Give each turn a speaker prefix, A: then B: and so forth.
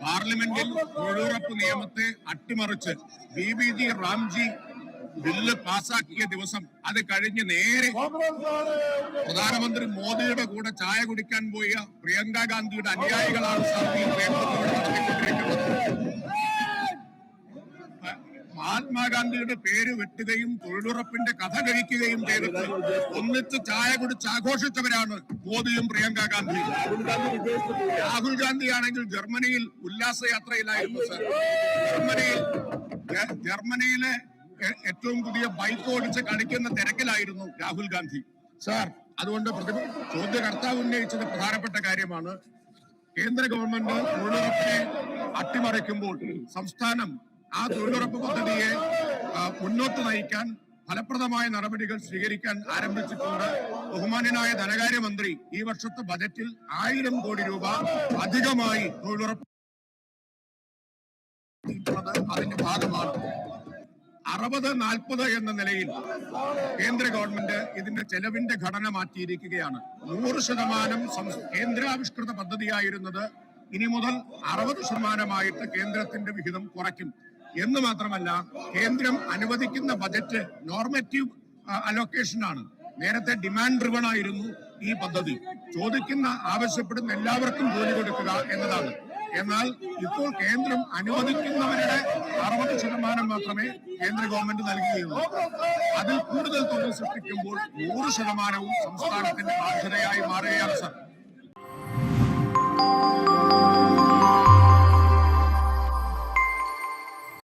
A: പാർലമെന്റിൽ തൊഴിലുറപ്പ് നിയമത്തെ അട്ടിമറിച്ച് BBG റാംജി ബില്ല് പാസാക്കിയ ദിവസം അത് കഴിഞ്ഞ് നേരെ പ്രധാനമന്ത്രി മോദിയുടെ കൂടെ ചായ കുടിക്കാൻ പോയ പ്രിയങ്ക ഗാന്ധിയുടെ അനുയായികളാണ് മഹാത്മാഗാന്ധിയുടെ പേര് വെട്ടുകയും തൊഴിലുറപ്പിന്റെ കഥ കഴിക്കുകയും ചെയ്തിട്ട് ഒന്നിച്ച് ചായ കുടിച്ച് ആഘോഷിച്ചവരാണ് മോദിയും പ്രിയങ്ക ഗാന്ധിയും. രാഹുൽ ഗാന്ധി ആണെങ്കിൽ ജർമ്മനിയിൽ ഉല്ലാസയാത്രയിലായിരുന്നു സർ. ജർമ്മനിയിലെ ഏറ്റവും പുതിയ ബൈക്ക് ഓടിച്ച് കളിക്കുന്ന തിരക്കിലായിരുന്നു രാഹുൽ ഗാന്ധി സാർ. അതുകൊണ്ട് ചോദ്യകർത്താവ് ഉന്നയിച്ചത് പ്രധാനപ്പെട്ട കാര്യമാണ്. കേന്ദ്ര ഗവൺമെന്റ് തൊഴിലുറപ്പിനെ അട്ടിമറിക്കുമ്പോൾ സംസ്ഥാനം ആ തൊഴിലുറപ്പ് പദ്ധതിയെ മുന്നോട്ട് നയിക്കാൻ ഫലപ്രദമായ നടപടികൾ സ്വീകരിക്കാൻ ആരംഭിച്ചിട്ടുണ്ട്. ബഹുമാന്യനായ ധനകാര്യമന്ത്രി ഈ വർഷത്തെ ബജറ്റിൽ 1000 കോടി രൂപ അധികമായി തൊഴിലുറപ്പ് അതിന്റെ ഭാഗമാണ്. 60-40 എന്ന നിലയിൽ കേന്ദ്ര ഗവൺമെന്റ് ഇതിന്റെ ചെലവിന്റെ ഘടന മാറ്റിയിരിക്കുകയാണ്. 100% കേന്ദ്രാവിഷ്കൃത പദ്ധതിയായിരുന്നത് ഇനി മുതൽ 60% കേന്ദ്രത്തിന്റെ വിഹിതം കുറയ്ക്കും എന്ന് മാത്രമല്ല, കേന്ദ്രം അനുവദിക്കുന്ന ബജറ്റ് നോർമറ്റീവ് അലോക്കേഷൻ ആണ്. നേരത്തെ ഡിമാൻഡ് ഡ്രിവൺ ആയിരുന്നു ഈ പദ്ധതി. ചോദിക്കുന്ന ആവശ്യപ്പെടുന്ന എല്ലാവർക്കും ജോലി കൊടുക്കുക എന്നതാണ്. എന്നാൽ ഇപ്പോൾ കേന്ദ്രം അനുവദിക്കുന്നവരുടെ 60% മാത്രമേ കേന്ദ്ര ഗവൺമെന്റ് നൽകുകയുള്ളൂ. അതിൽ കൂടുതൽ തൊഴിൽ സൃഷ്ടിക്കുമ്പോൾ 100% സംസ്ഥാനത്തിന്റെ ബാധ്യതയായി മാറുകയാണ് സർ.